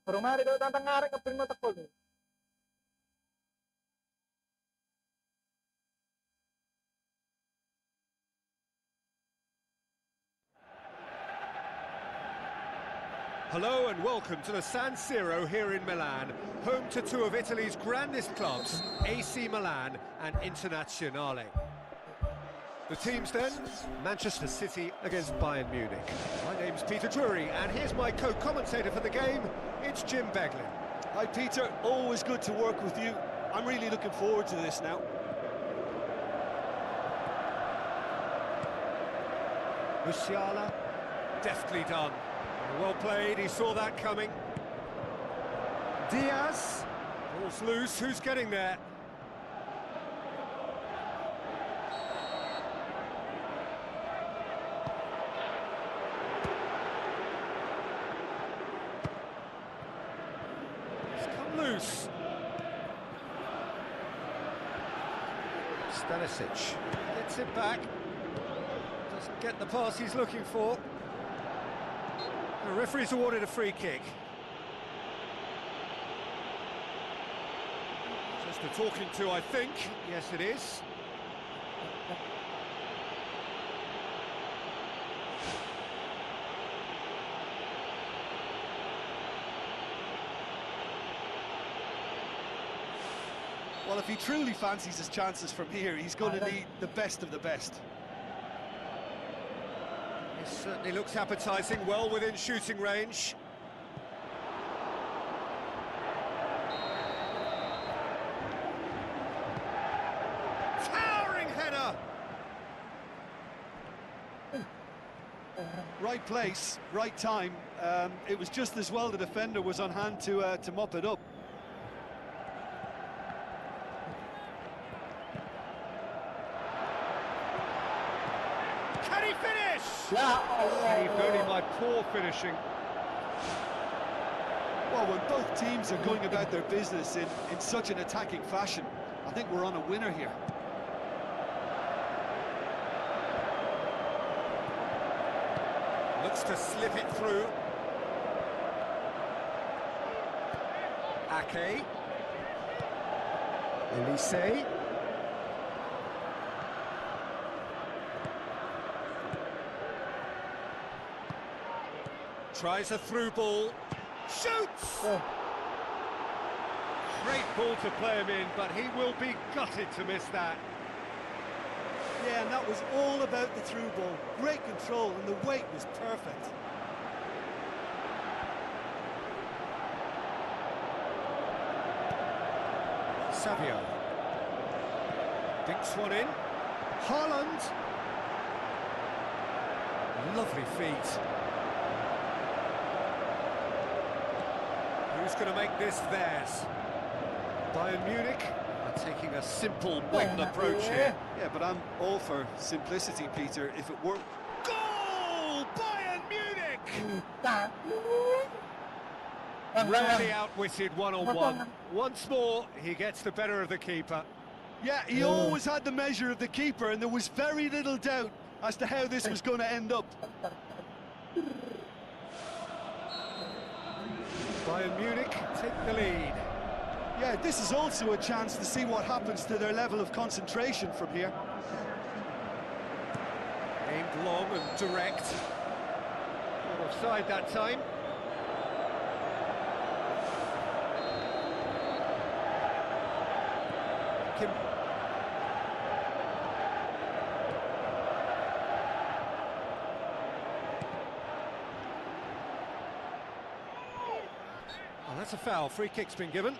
Ormai daw tatanggaran ka primo takol. Hello and welcome to the San Siro here in Milan, home to two of Italy's grandest clubs, AC Milan and Internazionale. The teams then, Manchester City against Bayern Munich. My name's Peter Drury and here's my co-commentator for the game, it's Jim Beglin. Hi Peter, always good to work with you. I'm really looking forward to this now. Musiala, deftly done. Well played, he saw that coming. Diaz, ball's loose, who's getting there? It's come loose. Stanisic gets it back. Doesn't get the pass he's looking for. The referee's awarded a free kick. Just a talking to, I think. Yes, it is. Well, if he truly fancies his chances from here, he's going to need the best of the best. It certainly looks appetising, well within shooting range. Towering header! Right place, right time. It was just as well the defender was on hand to mop it up. Can he finish? Yeah, Saved only by poor finishing. Well, when both teams are going about their business in such an attacking fashion, I think we're on a winner here. Looks to slip it through. Ake. Elise. Tries a through ball. Shoots! Great ball to play him in, but he will be gutted to miss that. Yeah, and that was all about the through ball. Great control, and the weight was perfect. Savio. Dinks one in. Haaland. Lovely feet. Who's going to make this theirs? Bayern Munich are taking a simple, modern approach here. Yeah, but I'm all for simplicity, Peter. If it were... Goal! Bayern Munich! Rarely outwitted one-on-one. Once more, he gets the better of the keeper. Yeah, he always had the measure of the keeper, and there was very little doubt as to how this was going to end up. Bayern Munich take the lead. Yeah, this is also a chance to see what happens to their level of concentration from here. Aimed long and direct. Not offside that time. Kim. Oh, that's a foul. Free kick's been given.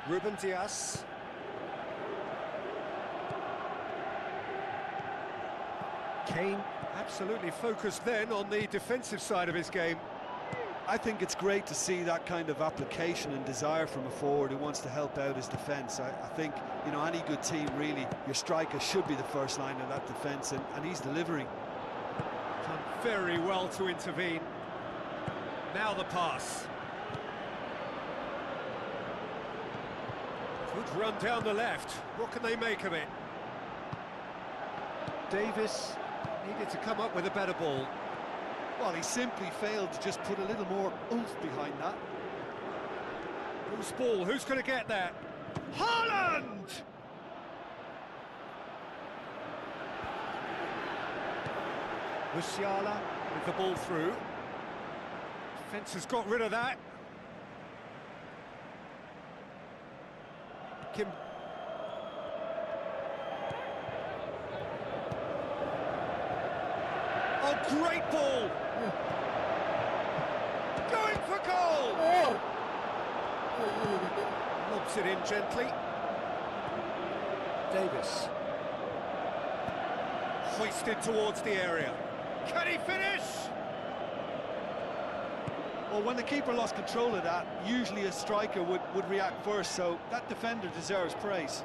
Ruben Dias. Kane absolutely focused then on the defensive side of his game. I think it's great to see that kind of application and desire from a forward who wants to help out his defence. I think, you know, any good team, really, your striker should be the first line of that defence, and he's delivering. Done very well to intervene. Now the pass. Good run down the left. What can they make of it? Davis needed to come up with a better ball. Well, he simply failed to just put a little more oomph behind that. Loose ball, who's going to get there? Haaland! Musiala with the ball through. Defence has got rid of that. Kim. Oh, great ball! Going for goal! Lobs it in gently. Davis. Hoisted towards the area. Can he finish? Well, when the keeper lost control of that, usually a striker would react first, so that defender deserves praise.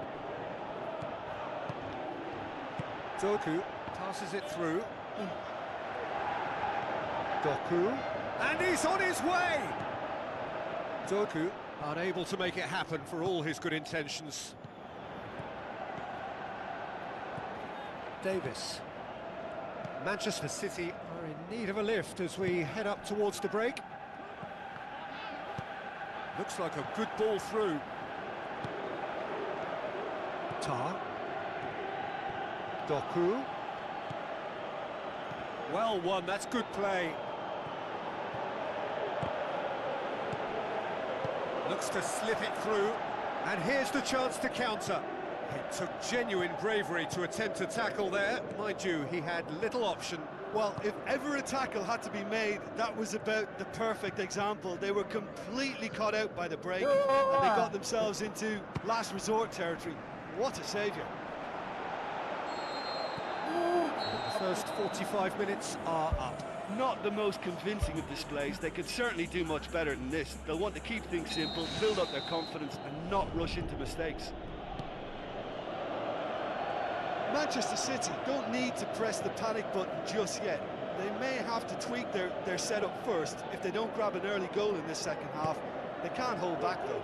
Doku passes it through. Doku. And he's on his way! Doku unable to make it happen for all his good intentions. Davis. Manchester City are in need of a lift as we head up towards the break. Looks like a good ball through. Tar. Doku. Well won, that's good play. Looks to slip it through, and here's the chance to counter. It took genuine bravery to attempt to tackle there. Mind you, he had little option. Well, if ever a tackle had to be made, that was about the perfect example. They were completely caught out by the break, and they got themselves into last resort territory. What a saviour. The first 45 minutes are up. Not the most convincing of displays. They could certainly do much better than this. They'll want to keep things simple, build up their confidence, and not rush into mistakes. Manchester City don't need to press the panic button just yet. They may have to tweak their setup first. If they don't grab an early goal in this second half, they can't hold back though.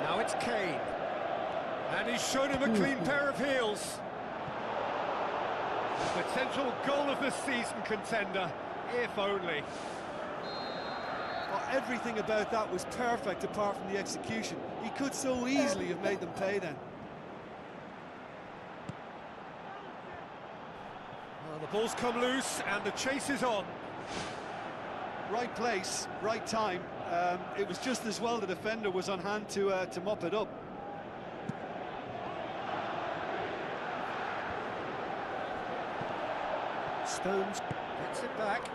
Now it's Kane. And he's shown him a clean pair of heels. Potential goal of the season contender, if only. Well, everything about that was perfect apart from the execution. He could so easily have made them pay then. Well, the ball's come loose and the chase is on. Right place, right time. It was just as well the defender was on hand to mop it up. Stones gets it back.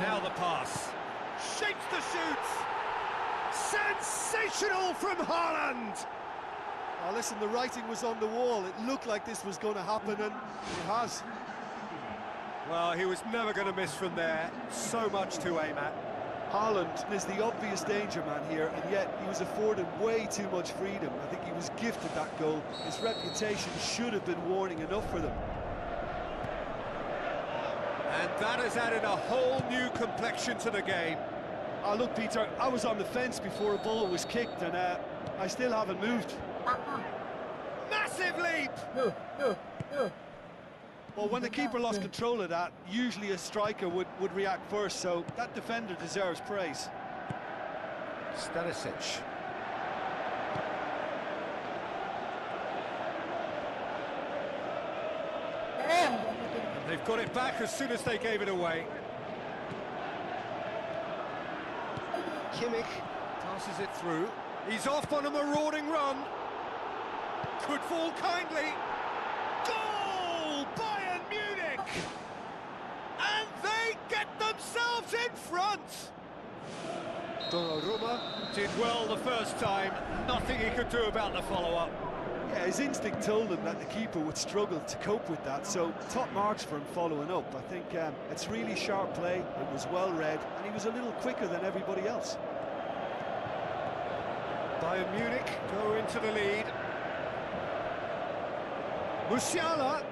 Now the pass. Shapes the shoot. Sensational from Haaland. Oh, listen, the writing was on the wall. It looked like this was going to happen, and it has. Well, he was never going to miss from there. So much to aim at. Haaland is the obvious danger man here, and yet he was afforded way too much freedom. I think he was gifted that goal. His reputation should have been warning enough for them. And that has added a whole new complexion to the game. Oh, look, Peter, I was on the fence before a ball was kicked, and I still haven't moved. Massive leap! Well, when the keeper lost control of that, usually a striker would react first, so that defender deserves praise. Stanisic. And they've got it back as soon as they gave it away. Kimmich passes it through. He's off on a marauding run. Could fall kindly. Goal! Bayern Munich! And they get themselves in front! Donnarumma did well the first time. Nothing he could do about the follow-up. Yeah, his instinct told him that the keeper would struggle to cope with that, so top marks for him following up. I think it's really sharp play, it was well read, and he was a little quicker than everybody else. Bayern Munich go into the lead. Musiala.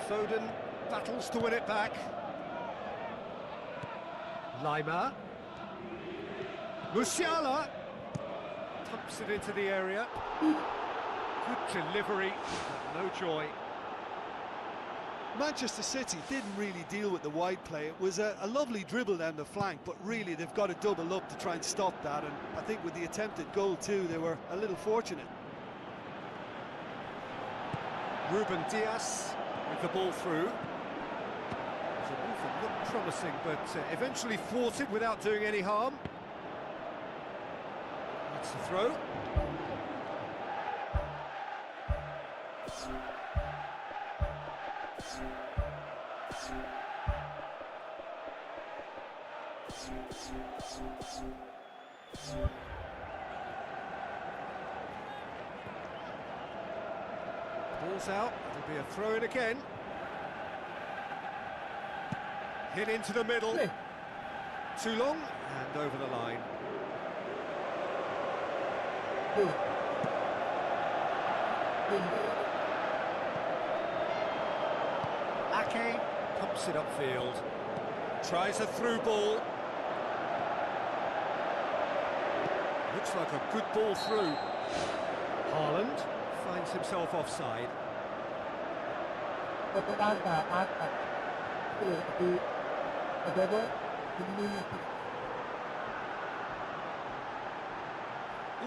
Foden battles to win it back. Lima. Musiala. Pumps it into the area. Good delivery, but no joy. Manchester City didn't really deal with the wide play. It was a lovely dribble down the flank, but really they've got to double up to try and stop that, and I think with the attempted goal too, they were a little fortunate. Ruben Dias with the ball through. The movement looked promising, but eventually thwarted without doing any harm. That's the throw. Ball's out, it'll be a throw in again. Hit into the middle. Too long, and over the line. Ake pumps it upfield. Tries a through ball. Looks like a good ball through. Haaland finds himself offside.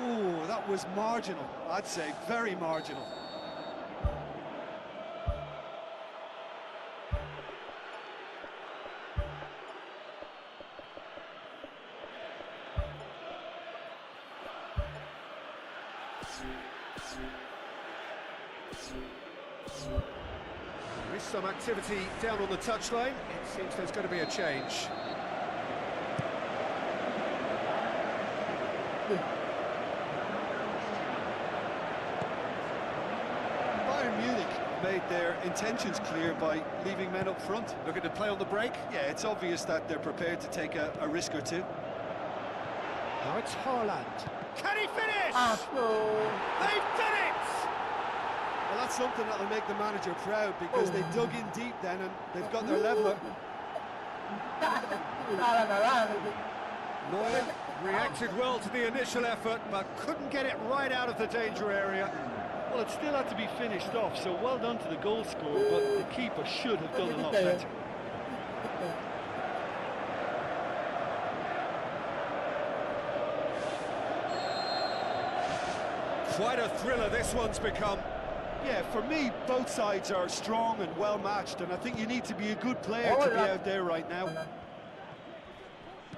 Ooh, that was marginal, I'd say, very marginal. There is some activity down on the touchline. It seems there's going to be a change. Bayern Munich made their intentions clear by leaving men up front. Looking to play on the break. Yeah, it's obvious that they're prepared to take a risk or two. Now it's Haaland. Can he finish? No. They've done it! Well, that's something that'll make the manager proud, because they dug in deep then and they've got their leveller. Neuer reacted well to the initial effort, but couldn't get it right out of the danger area. Well, it still had to be finished off, so well done to the goal scorer, but the keeper should have done a lot better. Quite a thriller this one's become. Yeah, for me, both sides are strong and well matched, and I think you need to be a good player to be out there right now.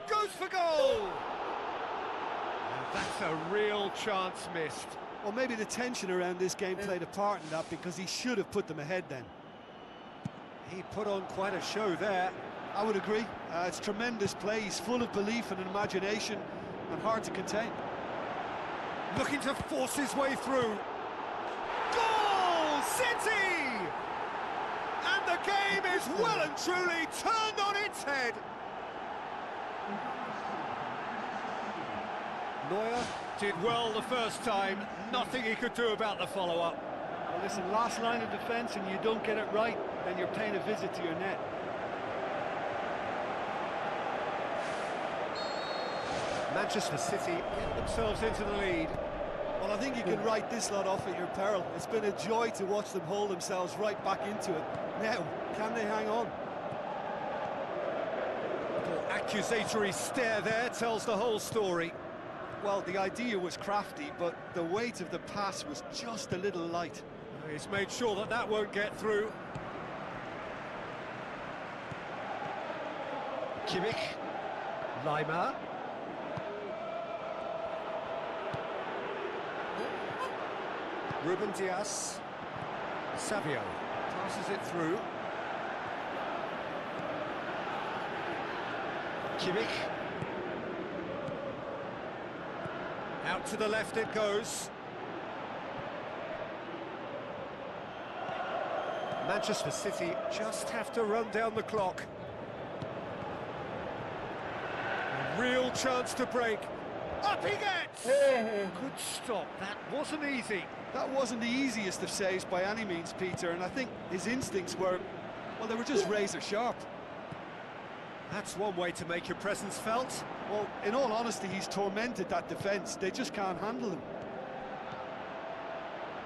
Goes for goal! And that's a real chance missed. Well, maybe the tension around this game played a part in that, because he should have put them ahead then. He put on quite a show there. I would agree. It's tremendous play. He's full of belief and imagination, and hard to contain. Looking to force his way through. Goal! City! And the game is well and truly turned on its head. Neuer did well the first time. Nothing he could do about the follow-up. Well, listen, last line of defence, and you don't get it right, then you're paying a visit to your net. Manchester City get themselves into the lead. Well, I think you can write this lot off at your peril. It's been a joy to watch them hold themselves right back into it. Now, can they hang on? Little accusatory stare there tells the whole story. Well, the idea was crafty, but the weight of the pass was just a little light. He's made sure that that won't get through. Kimmich. Lima. Ruben Dias. Savio passes it through. Kimmich. Out to the left it goes. Manchester City just have to run down the clock. A real chance to break. Up he gets! Good stop, that wasn't easy. That wasn't the easiest of saves by any means, Peter, and I think his instincts were, well, they were just razor sharp. That's one way to make your presence felt. Well, in all honesty, he's tormented that defence. They just can't handle him.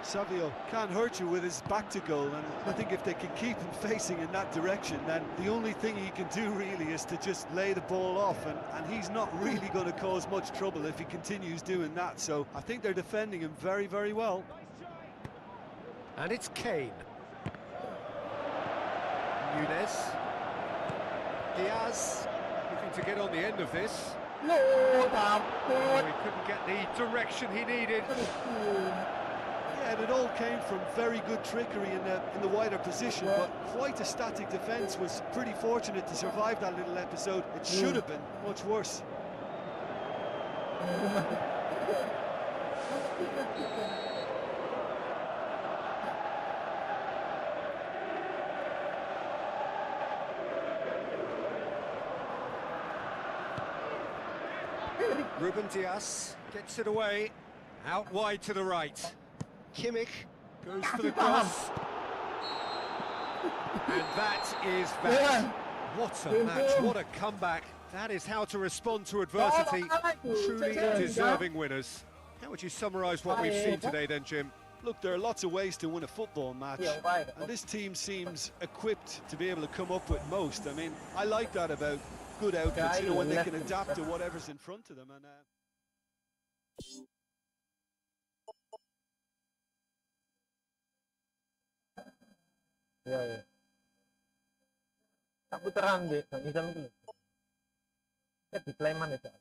Savio can't hurt you with his back to goal, and I think if they can keep him facing in that direction, then the only thing he can do really is to just lay the ball off, and he's not really going to cause much trouble if he continues doing that. So I think they're defending him very, very well. And it's Kane. Nunez. Diaz looking to get on the end of this. โลตามโค Oh, ตร he couldn't get the direction he needed. Yeah, and it all came from very good trickery in the wider position, but quite a static defence. Was pretty fortunate to survive that little episode. It should have been much worse. Ruben Diaz gets it away, out wide to the right. Kimmich goes for the cross. And that is that. What a match, what a comeback. That is how to respond to adversity. Truly deserving winners. How would you summarise what we've seen today then, Jim? Look, there are lots of ways to win a football match, เกี่ยวไป and this team seems equipped to be able to come up with most. I mean, I like that about good outfits, you know, when they can adapt to whatever's in front of them. And Iya, iya. Tak putaran deh, tak bisa dulu. Di Sleman ya, Cak.